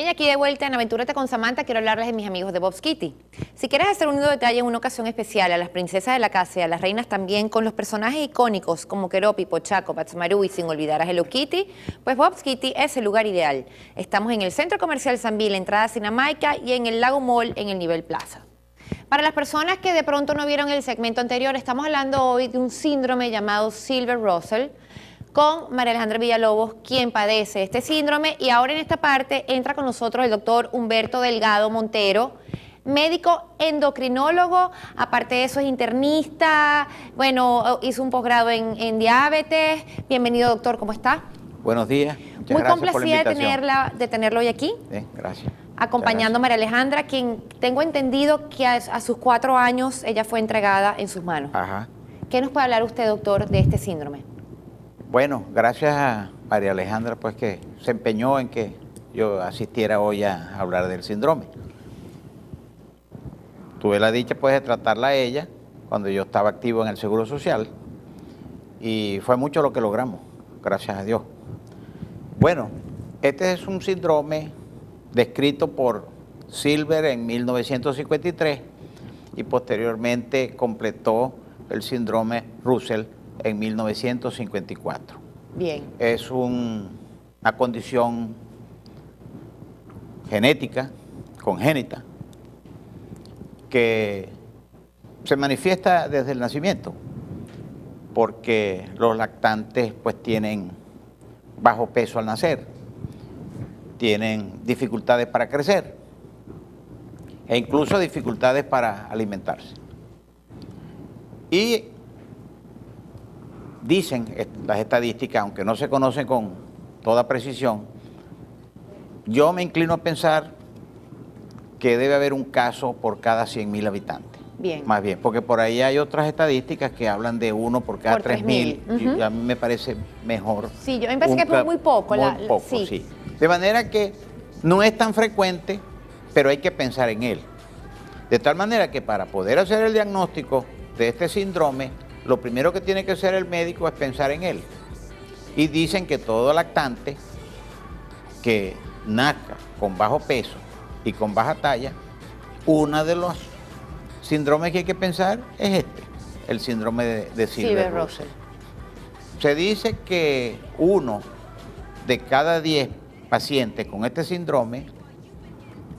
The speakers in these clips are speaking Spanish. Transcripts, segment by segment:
y aquí de vuelta en Aventúrate con Samantha quiero hablarles de mis amigos de Bob's Kitty. Si quieres hacer un lindo detalle en una ocasión especial a las princesas de la casa y a las reinas también con los personajes icónicos como Keropi, Pochaco, Patsmaru y sin olvidar a Hello Kitty, pues Bob's Kitty es el lugar ideal. Estamos en el Centro Comercial Sanville, entrada Cinamaica, y en el Lago Mall en el nivel Plaza. Para las personas que de pronto no vieron el segmento anterior, estamos hablando hoy de un síndrome llamado Silver-Russell, con María Alejandra Villalobos, quien padece este síndrome, y ahora en esta parte entra con nosotros el doctor Humberto Delgado Montero, médico endocrinólogo, aparte de eso es internista, bueno, hizo un posgrado en diabetes. Bienvenido, doctor, ¿cómo está? Buenos días. Muy complacida de tenerlo hoy aquí. Gracias. Acompañando a María Alejandra, quien tengo entendido que a sus 4 años ella fue entregada en sus manos. Ajá. ¿Qué nos puede hablar usted, doctor, de este síndrome? Bueno, gracias a María Alejandra, pues que se empeñó en que yo asistiera hoy a hablar del síndrome. Tuve la dicha, pues, de tratarla a ella cuando yo estaba activo en el Seguro Social y fue mucho lo que logramos, gracias a Dios. Bueno, este es un síndrome descrito por Silver en 1953 y posteriormente completó el síndrome Russell en 1954. Bien. Es una condición genética, congénita, que se manifiesta desde el nacimiento, porque los lactantes pues tienen bajo peso al nacer, tienen dificultades para crecer e incluso dificultades para alimentarse. Y dicen las estadísticas, aunque no se conocen con toda precisión, yo me inclino a pensar que debe haber un caso por cada 100.000 habitantes. Bien. Más bien, porque por ahí hay otras estadísticas que hablan de uno por cada 3.000. Y a mí me parece mejor. Sí, yo me parece que es muy poco. Muy poco, sí. De manera que no es tan frecuente, pero hay que pensar en él. De tal manera que para poder hacer el diagnóstico de este síndrome, lo primero que tiene que hacer el médico es pensar en él. Y dicen que todo lactante que nazca con bajo peso y con baja talla, uno de los síndromes que hay que pensar es este, el síndrome de Silver-Russell. Se dice que 1 de cada 10 pacientes con este síndrome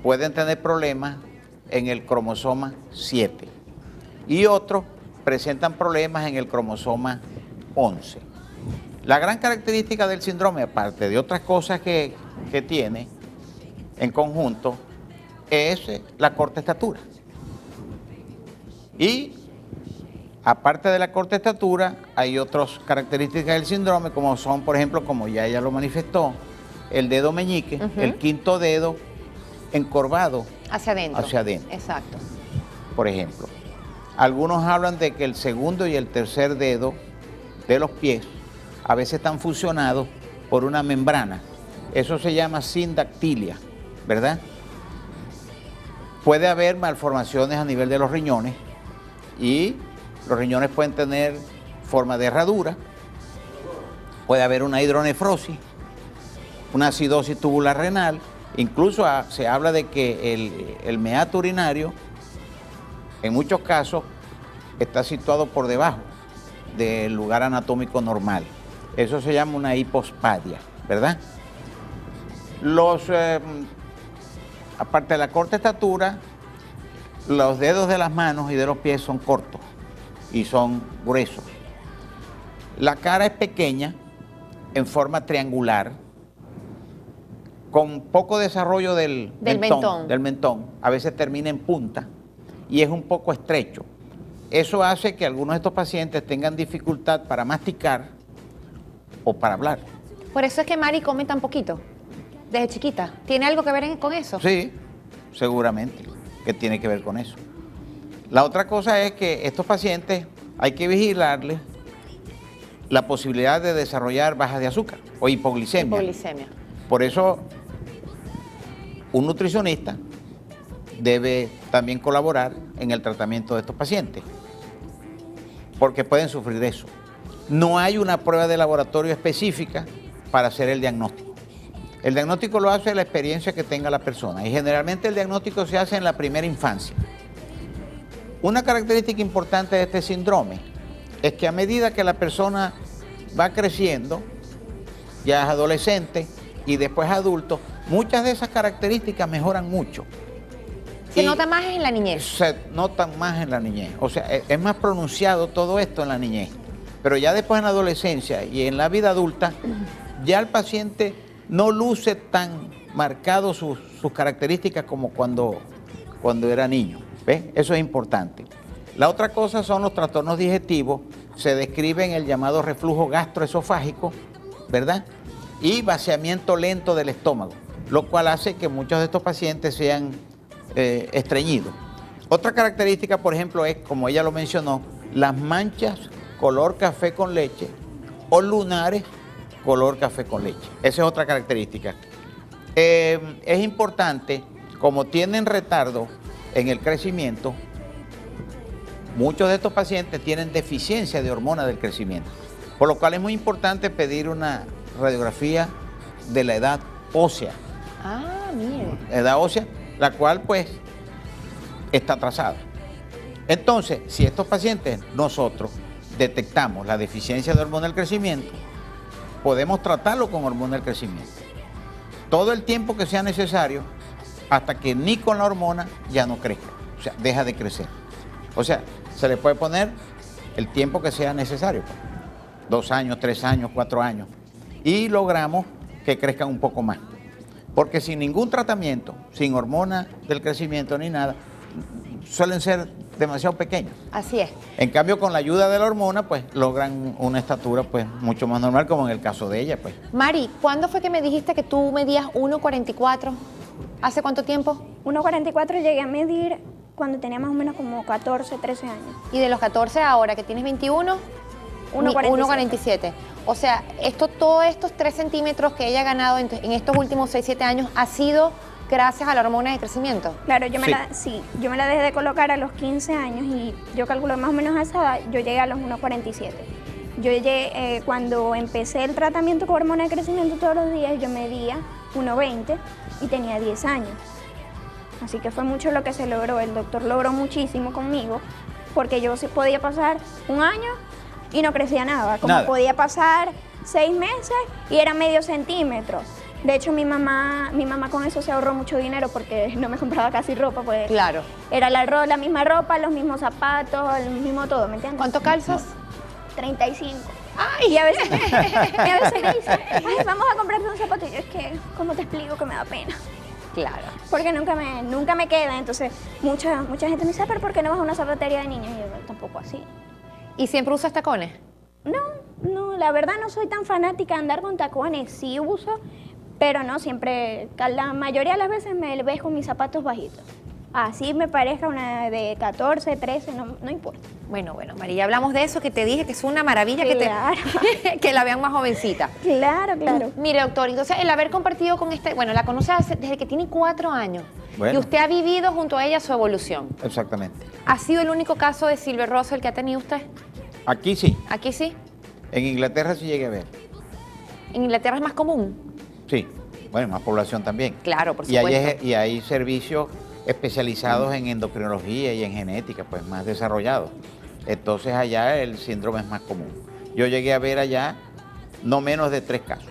pueden tener problemas en el cromosoma 7 y otros presentan problemas en el cromosoma 11. La gran característica del síndrome, aparte de otras cosas que tiene en conjunto, es la corta estatura. Y aparte de la corta estatura, hay otras características del síndrome, como son, por ejemplo, como ya ella lo manifestó, el dedo meñique, el quinto dedo encorvado hacia adentro. Hacia adentro. Exacto. Por ejemplo. Algunos hablan de que el segundo y el tercer dedo de los pies a veces están fusionados por una membrana. Eso se llama sindactilia, ¿verdad? Puede haber malformaciones a nivel de los riñones y los riñones pueden tener forma de herradura. Puede haber una hidronefrosis, una acidosis tubular renal. Incluso se habla de que el meato urinario en muchos casos está situado por debajo del lugar anatómico normal. Eso se llama una hipospadia, ¿verdad? Aparte de la corta estatura, los dedos de las manos y de los pies son cortos y son gruesos. La cara es pequeña, en forma triangular, con poco desarrollo del mentón. A veces termina en punta y es un poco estrecho. Eso hace que algunos de estos pacientes tengan dificultad para masticar o para hablar. Por eso es que Mari come tan poquito, desde chiquita. ¿Tiene algo que ver con eso? Sí, seguramente que tiene que ver con eso. La otra cosa es que estos pacientes hay que vigilarles la posibilidad de desarrollar bajas de azúcar o hipoglicemia. Hipoglicemia. Por eso un nutricionista debe también colaborar en el tratamiento de estos pacientes, porque pueden sufrir eso. No hay una prueba de laboratorio específica para hacer el diagnóstico. El diagnóstico lo hace la experiencia que tenga la persona y generalmente el diagnóstico se hace en la primera infancia. Una característica importante de este síndrome es que a medida que la persona va creciendo, ya es adolescente y después adulto, muchas de esas características mejoran mucho. Se nota más en la niñez. Se nota más en la niñez. O sea, es más pronunciado todo esto en la niñez. Pero ya después en la adolescencia y en la vida adulta, ya el paciente no luce tan marcado sus características como cuando era niño. ¿Ves? Eso es importante. La otra cosa son los trastornos digestivos. Se describen el llamado reflujo gastroesofágico, ¿verdad? Y vaciamiento lento del estómago, lo cual hace que muchos de estos pacientes sean estreñidos. Otra característica, por ejemplo, es, como ella lo mencionó, las manchas color café con leche o lunares color café con leche. Esa es otra característica. Es importante, como tienen retardo en el crecimiento, muchos de estos pacientes tienen deficiencia de hormona del crecimiento, por lo cual es muy importante pedir una radiografía de la edad ósea. Ah, mire. Edad ósea, la cual pues está atrasada. Entonces, si estos pacientes nosotros detectamos la deficiencia de hormona del crecimiento, podemos tratarlo con hormona del crecimiento. Todo el tiempo que sea necesario hasta que ni con la hormona ya no crezca, o sea, deja de crecer. O sea, se le puede poner el tiempo que sea necesario, 2 años, 3 años, 4 años, y logramos que crezcan un poco más. Porque sin ningún tratamiento, sin hormona del crecimiento ni nada, suelen ser demasiado pequeños. Así es. En cambio, con la ayuda de la hormona, pues logran una estatura pues mucho más normal, como en el caso de ella, pues. Mari, ¿cuándo fue que me dijiste que tú medías 1,44? ¿Hace cuánto tiempo? 1,44 llegué a medir cuando tenía más o menos como 14, 13 años. Y de los 14 a ahora, que tienes 21, 1,47. O sea, todos estos 3 centímetros que ella ha ganado en estos últimos 6, 7 años ha sido gracias a la hormona de crecimiento. Claro, yo me Sí. yo me la dejé de colocar a los 15 años y yo calculo más o menos a esa edad, yo llegué a los 1,47. Yo llegué, cuando empecé el tratamiento con hormona de crecimiento todos los días, yo medía 1,20 y tenía 10 años. Así que fue mucho lo que se logró. El doctor logró muchísimo conmigo porque yo sí podía pasar 1 año y no crecía nada. Como podía pasar 6 meses y era medio centímetro. De hecho, mi mamá con eso se ahorró mucho dinero porque no me compraba casi ropa, pues Claro. era la misma ropa, los mismos zapatos, el mismo todo, ¿me entiendes? ¿Cuánto calzas? 35. Ay, y a veces me dice, ay, vamos a comprarte un zapato. Y yo, es que, ¿cómo te explico que me da pena? Claro. Porque nunca me queda. Entonces, mucha gente me dice, pero ¿por qué no vas a una zapatería de niños? Y yo, tampoco así. ¿Y siempre usas tacones? No, la verdad no soy tan fanática de andar con tacones. Sí uso, pero no siempre. La mayoría de las veces me ves con mis zapatos bajitos. Así me parezca una de 14, 13, no importa. Bueno, María, hablamos de eso, que te dije que es una maravilla Claro. que la vean más jovencita. Claro. Mire, doctor, entonces el haber compartido con la conoce desde que tiene 4 años. Bueno. Y usted ha vivido junto a ella su evolución. Exactamente. ¿Ha sido el único caso de Silver Russell que ha tenido usted? Aquí sí. Aquí sí. En Inglaterra sí llegué a ver. ¿En Inglaterra es más común? Sí. Bueno, más población también. Claro, por Y supuesto. y hay servicios especializados en endocrinología y en genética, pues más desarrollados. Entonces allá el síndrome es más común. Yo llegué a ver allá no menos de 3 casos,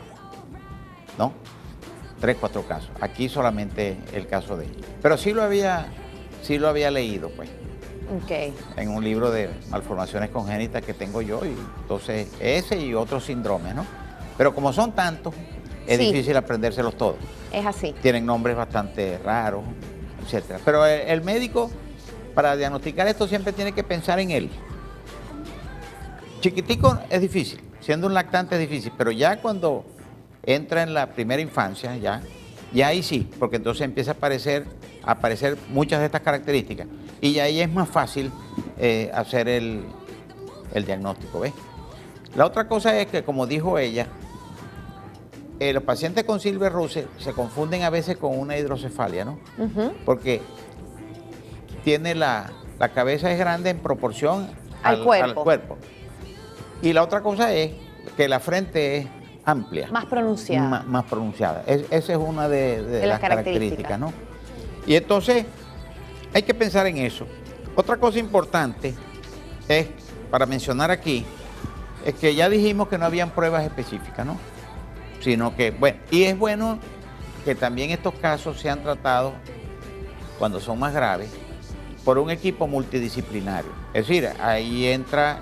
¿no? 3, 4 casos. Aquí solamente el caso de ella. Pero sí lo había leído, pues, Ok. en un libro de malformaciones congénitas que tengo yo, y entonces ese y otros síndromes, ¿no? Pero como son tantos, es Sí. difícil aprendérselos todos. Es así. Tienen nombres bastante raros, etcétera. Pero el médico, para diagnosticar esto, siempre tiene que pensar en él. Chiquitico es difícil, siendo un lactante es difícil, pero ya cuando entra en la primera infancia, ya ahí sí, porque entonces empieza a aparecer muchas de estas características. Y ya ahí es más fácil hacer el diagnóstico, ¿ves? La otra cosa es que, como dijo ella, los pacientes con Silver Russell se confunden a veces con una hidrocefalia, ¿no? Ujú. Porque tiene la cabeza es grande en proporción Al cuerpo. Y la otra cosa es que la frente es amplia. Más pronunciada. Más pronunciada. Esa es una de las las características, ¿no? Y entonces hay que pensar en eso. Otra cosa importante es, para mencionar aquí, es que ya dijimos que no habían pruebas específicas, ¿no? Sino que, bueno, y es bueno que también estos casos sean tratados, cuando son más graves, por un equipo multidisciplinario. Es decir, ahí entra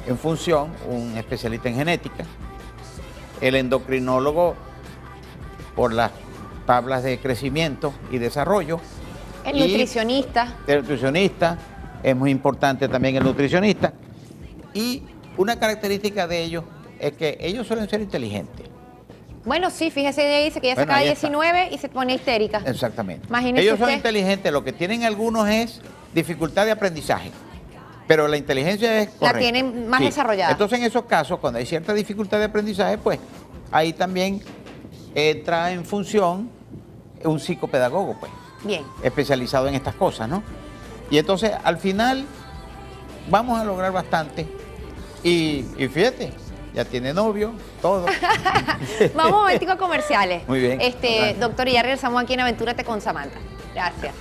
en función un especialista en genética, el endocrinólogo por las tablas de crecimiento y desarrollo. El nutricionista. El nutricionista, es muy importante también el nutricionista. Y una característica de ellos es que ellos suelen ser inteligentes. Bueno, sí, fíjese, ella dice que ella Bueno, sacaba ahí está. 19 y se pone histérica. Exactamente. Imagínese Ellos son usted. inteligentes, lo que tienen algunos es dificultad de aprendizaje, pero la inteligencia es correcta. tienen más desarrollada. Entonces, en esos casos, cuando hay cierta dificultad de aprendizaje, pues ahí también entra en función un psicopedagogo, pues, Bien. especializado en estas cosas, ¿no? Y entonces, al final, vamos a lograr bastante. Y fíjate, ya tiene novio, todo. Vamos a momentico a comerciales. Muy bien. Doctor, y ya regresamos aquí en Aventúrate con Samantha. Gracias.